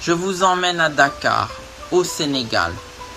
Je vous emmène à Dakar, au Sénégal,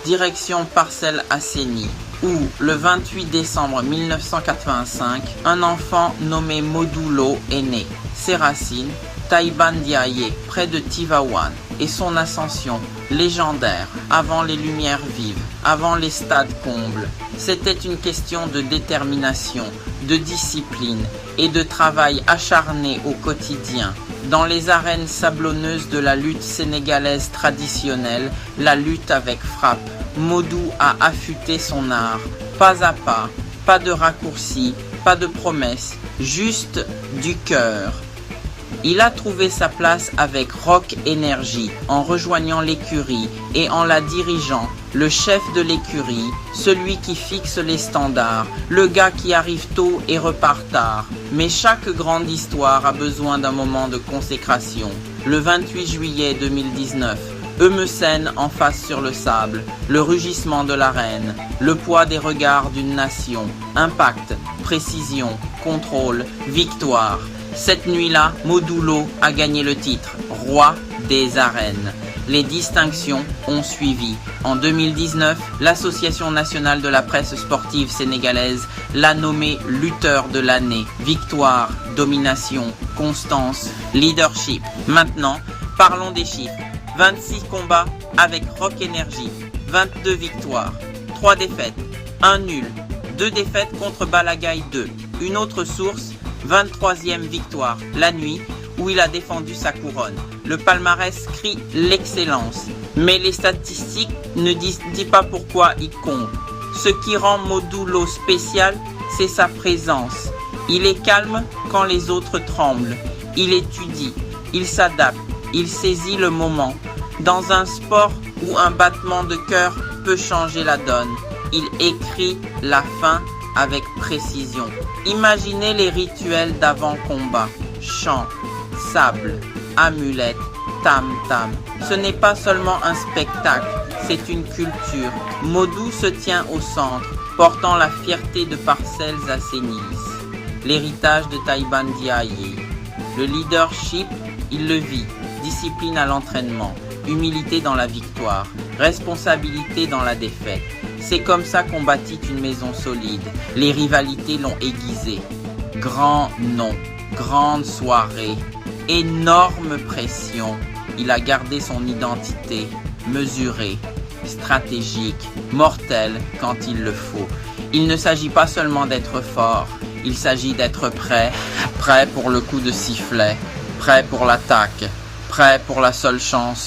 direction Parcelles Assainies, où, le 28 décembre 1985, un enfant nommé Modou Lo est né. Ses racines, Taïba Ndiaye, près de Tivaouane, et son ascension, légendaire, avant les lumières vives, avant les stades combles. C'était une question de détermination, de discipline et de travail acharné au quotidien. Dans les arènes sablonneuses de la lutte sénégalaise traditionnelle, la lutte avec frappe, Modou a affûté son art, pas à pas de raccourcis, pas de promesses, juste du cœur. Il a trouvé sa place avec Rock Énergie en rejoignant l'écurie et en la dirigeant, le chef de l'écurie, celui qui fixe les standards, le gars qui arrive tôt et repart tard. Mais chaque grande histoire a besoin d'un moment de consécration. Le 28 juillet 2019, Eumeu-Sène en face sur le sable, le rugissement de l'arène, le poids des regards d'une nation, impact, précision, contrôle, victoire. Cette nuit-là, Modou Lo a gagné le titre, roi des arènes. Les distinctions ont suivi. En 2019, l'Association nationale de la presse sportive sénégalaise l'a nommé lutteur de l'année. Victoire, domination, constance, leadership. Maintenant, parlons des chiffres. 26 combats avec Rock Énergie, 22 victoires, 3 défaites, 1 nul, 2 défaites contre Balagaï 2. Une autre source, 23e victoire, la nuit, où il a défendu sa couronne. Le palmarès crie l'excellence, mais les statistiques ne disent pas pourquoi il compte. Ce qui rend Modou Lo spécial, c'est sa présence. Il est calme quand les autres tremblent. Il étudie, il s'adapte, il saisit le moment. Dans un sport où un battement de cœur peut changer la donne, il écrit la fin avec précision. Imaginez les rituels d'avant-combat. Chant, sable, amulette, tam-tam. Ce n'est pas seulement un spectacle, c'est une culture. Modou se tient au centre, portant la fierté de Parcelles Assainies. L'héritage de Taïba Ndiaye. Le leadership, il le vit. Discipline à l'entraînement, humilité dans la victoire, responsabilité dans la défaite. C'est comme ça qu'on bâtit une maison solide. Les rivalités l'ont aiguisé. Grand nom, grande soirée, énorme pression. Il a gardé son identité, mesurée, stratégique, mortelle quand il le faut. Il ne s'agit pas seulement d'être fort, il s'agit d'être prêt, prêt pour le coup de sifflet, prêt pour l'attaque, prêt pour la seule chance